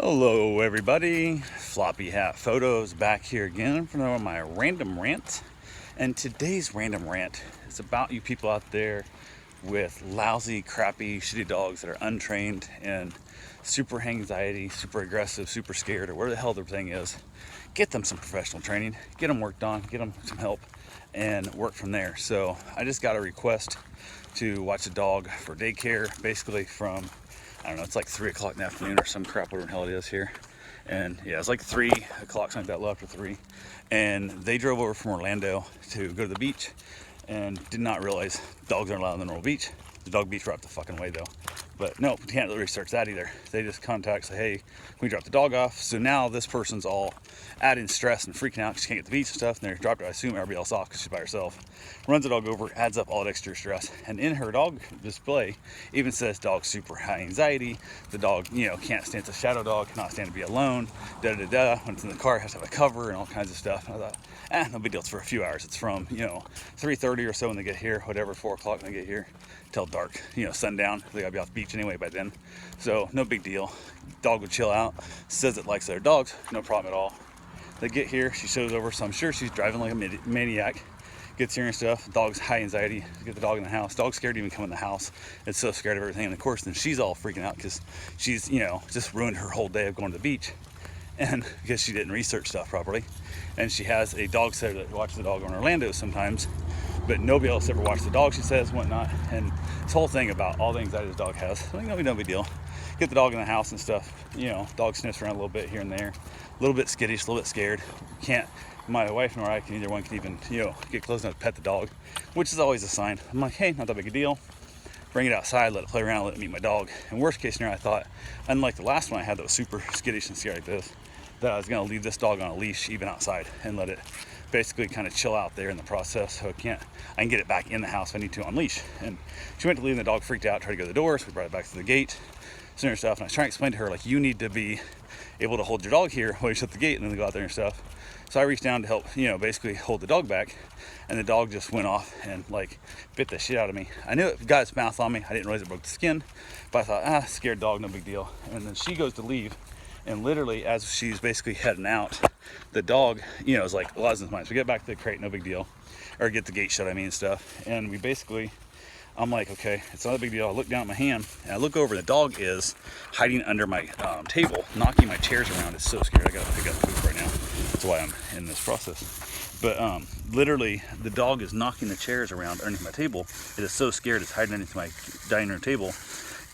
Hello everybody, Floppy Hat Photos back here again for my random rant. And today's random rant is about you people out there with lousy, crappy, shitty dogs that are untrained and super anxiety, super aggressive, super scared, or whatever the hell their thing is. Get them some professional training, get them worked on, get them some help, and work from there. So I just got a request to watch a dog for daycare, basically from, I don't know, it's like 3 o'clock in the afternoon or some crap, whatever the hell it is here. And yeah, it's like 3 o'clock, something like that, a little after 3. And they drove over from Orlando to go to the beach and did not realize dogs aren't allowed on the normal beach. The dog beach right the fucking way though. But no, we can't research that either. They just contact, say, hey, can we drop the dog off? So now this person's all adding stress and freaking out because she can't get the beach and stuff. And they're dropped her, I assume everybody else off because she's by herself. Runs the dog over, adds up all that extra stress. And in her dog display, even says dog super high anxiety. The dog, can't stand, it's a shadow dog, cannot stand to be alone. When it's in the car, it has to have a cover and all kinds of stuff. And I thought, no big deal. It's for a few hours. It's from, 3:30 or so when they get here, whatever, 4 o'clock when they get here, till dark, sundown. They gotta be off the beach anyway by then. So no big deal. Dog would chill out, says it likes their dogs, no problem at all. They get here, she shows over, so I'm sure she's driving like a maniac. Gets here and stuff, dog's high anxiety, get the dog in the house. Dog's scared to even come in the house. It's so scared of everything. And of course, then she's all freaking out because she's, just ruined her whole day of going to the beach. And because she didn't research stuff properly. And she has a dog sitter that watches the dog in Orlando sometimes, but nobody else ever watched the dog, she says, whatnot. And this whole thing about all the anxiety this dog has, no big deal. Get the dog in the house and stuff, dog sniffs around a little bit here and there, a little bit skittish, a little bit scared. My wife nor I can either one can even, get close enough to pet the dog, which is always a sign. I'm like, hey, not that big a deal. Bring it outside, let it play around, let it meet my dog. And worst case scenario, I thought, unlike the last one I had that was super skittish and scared like this, that I was gonna leave this dog on a leash even outside and let it basically kind of chill out there in the process, so I can get it back in the house if I need to on leash. And she went to leave and the dog freaked out, tried to go to the door, so we brought it back to the gate, and stuff. And I was trying to explain to her, like, you need to be able to hold your dog here while you shut the gate and then go out there and stuff. So I reached down to help, basically hold the dog back, and the dog just went off and bit the shit out of me. I knew it got its mouth on me. I didn't realize it broke the skin, but I thought, scared dog, no big deal. And then she goes to leave, and literally as she's basically heading out, the dog, is like, lost his mind. So we get back to the crate, no big deal, or get the gate shut, and stuff. And we basically, I'm like, okay, it's not a big deal. I look down at my hand and I look over, and the dog is hiding under my table, knocking my chairs around. It's so scared. I gotta pick up poop right now. That's why I'm in this process. But literally, the dog is knocking the chairs around underneath my table. It is so scared, it's hiding underneath my dining room table,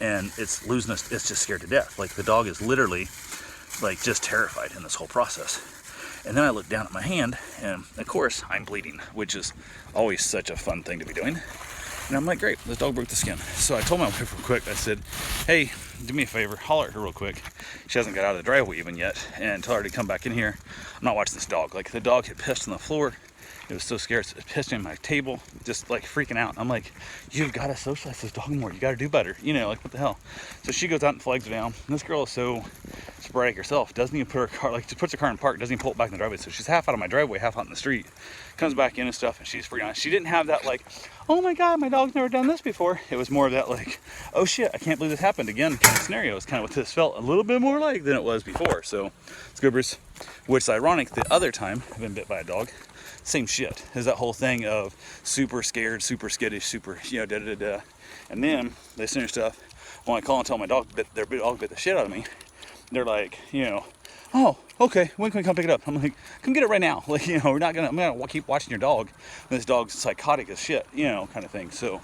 and it's losing it's just scared to death. Like, the dog is literally just terrified in this whole process. And then I look down at my hand, and of course I'm bleeding, which is always such a fun thing to be doing. And I'm like, great, this dog broke the skin. So I told my wife real quick, I said, hey, do me a favor, holler at her real quick. She hasn't got out of the driveway even yet, and tell her to come back in here. I'm not watching this dog. Like, the dog had pissed on the floor. It was so scared, it pissed on my table, just freaking out. I'm like, you've got to socialize this dog more. You got to do better. What the hell? So she goes out and flags it down. And this girl is so sporadic herself, doesn't even put her car, just puts her car in park, doesn't even pull it back in the driveway. So she's half out of my driveway, half out in the street, comes back in and stuff, and she's freaking out. She didn't have that oh my God, my dog's never done this before. It was more of that oh shit, I can't believe this happened again kind of scenario. It's kind of what this felt a little bit more like than it was before. So it's good, Bruce. Which is ironic, the other time I've been bit by a dog, same shit. Is that whole thing of super scared, super skittish, super, And then they send her stuff. When I call and tell my dog their dog bit the shit out of me, they're like, oh, okay, when can we come pick it up? I'm like, come get it right now. I'm gonna keep watching your dog. This dog's psychotic as shit, kind of thing. So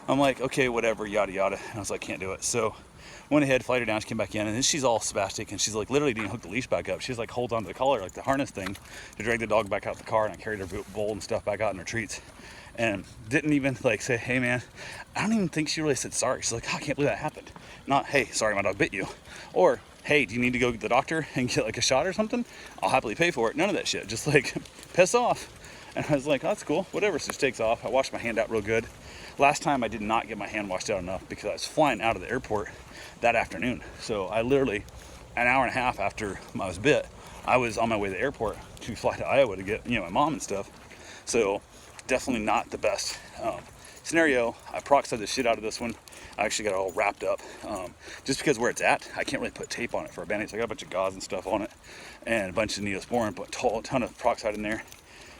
I'm like, okay, whatever, yada yada. And I was like, can't do it. So went ahead, flight her down, she came back in, and then she's all spastic, and she's literally didn't hook the leash back up. She's holds onto the collar, the harness thing, to drag the dog back out the car, and I carried her bowl and stuff back out in her treats. And didn't even say, hey man, I don't even think she really said sorry. She's like, oh, I can't believe that happened. Not, hey, sorry my dog bit you. Or, hey, do you need to go get the doctor and get a shot or something? I'll happily pay for it. None of that shit. Just piss off. And I was like, oh, that's cool, whatever. So she takes off. I washed my hand out real good. Last time I did not get my hand washed out enough because I was flying out of the airport that afternoon. So I literally, an hour and a half after I was bit, I was on my way to the airport to fly to Iowa to get, my mom and stuff. So definitely not the best scenario, I peroxide the shit out of this one. I actually got it all wrapped up. Just because where it's at, I can't really put tape on it for a Bandage. So I got a bunch of gauze and stuff on it and a bunch of Neosporin, but a ton of peroxide in there.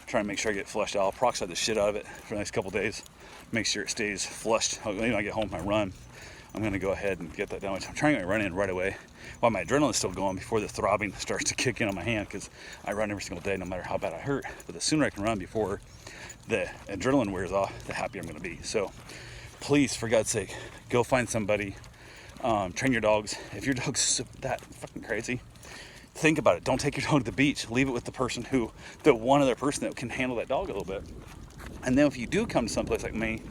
Trying to make sure I get it flushed out. I'll peroxide the shit out of it for the next couple days. Make sure it stays flushed. When I get home from my run, I'm going to go ahead and get that done. I'm trying to run in right away while my adrenaline's still going before the throbbing starts to kick in on my hand, because I run every single day no matter how bad I hurt. But the sooner I can run before the adrenaline wears off, the happier I'm going to be. So please, for God's sake, go find somebody. Train your dogs. If your dog's that fucking crazy, think about it. Don't take your dog to the beach. Leave it with the one other person that can handle that dog a little bit. And then if you do come to someplace like me,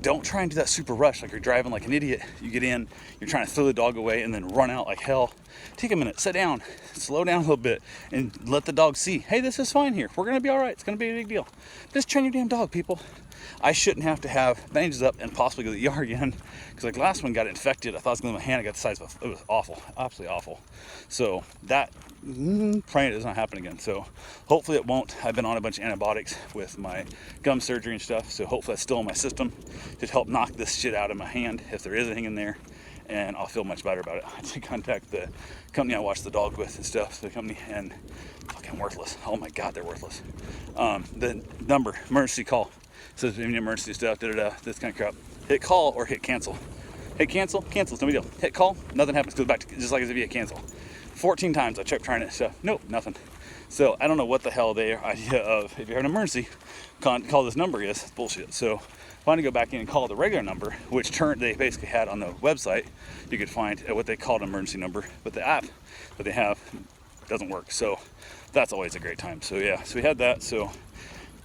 don't try and do that super rush, like you're driving like an idiot. You get in, you're trying to throw the dog away and then run out like hell. Take a minute, sit down, slow down a little bit, and let the dog see, hey, this is fine here. We're going to be all right. It's going to be a big deal. Just train your damn dog, people. I shouldn't have to have bandages up and possibly go to the ER again, because like last one got infected. I thought it was going to be my hand. I got the size of it was awful, absolutely awful. So that, praying it does not happen again. So hopefully it won't. I've been on a bunch of antibiotics with my gum surgery and stuff, so hopefully that's still in my system to help knock this shit out of my hand if there is anything in there, and I'll feel much better about it. I did contact the company I watched the dog with and stuff, the company, and fucking worthless. Oh my God, they're worthless. The number, emergency call. Says if you need emergency stuff, this kind of crap. Hit call or hit cancel. Hit cancel, it's no big deal. Hit call, nothing happens. Goes back to just like as if you hit cancel. 14 times I tried trying it, stuff. Nope, nothing. So I don't know what the hell their idea of if you have an emergency, call this number is. It's bullshit. So finally go back in and call the regular number, which they basically had on the website. You could find what they called an emergency number, but the app that they have doesn't work. So that's always a great time. So yeah, so we had that. So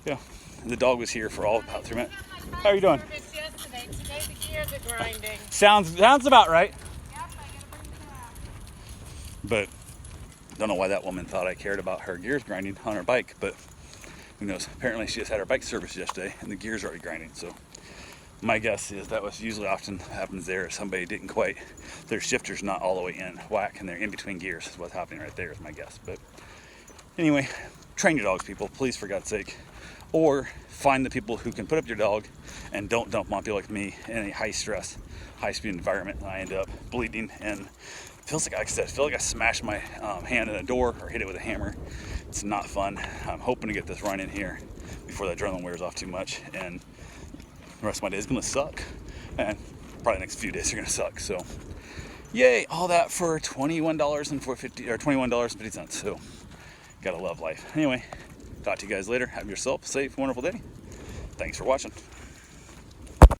yeah. The dog was here for all about 3 minutes. How are you doing? Yesterday. Today the gears are grinding. Sounds about right. Yep, I gotta bring it But back. don't know why that woman thought I cared about her gears grinding on her bike, but who knows? Apparently she just had her bike serviced yesterday and the gears are already grinding. So my guess is that was usually often happens there if somebody didn't quite, their shifter's not all the way in whack and they're in between gears is what's happening right there is my guess. But anyway, train your dogs, people, please, for God's sake. Or find the people who can put up your dog and don't dump them on people like me in a high stress, high speed environment. And I end up bleeding and feels like I feel like I smashed my hand in a door or hit it with a hammer. It's not fun. I'm hoping to get this run in here before the adrenaline wears off too much, and the rest of my day is gonna suck. And probably the next few days are gonna suck. So yay, all that for $21.50. So gotta love life. Anyway, talk to you guys later. Have yourself a safe, wonderful day. Thanks for watching.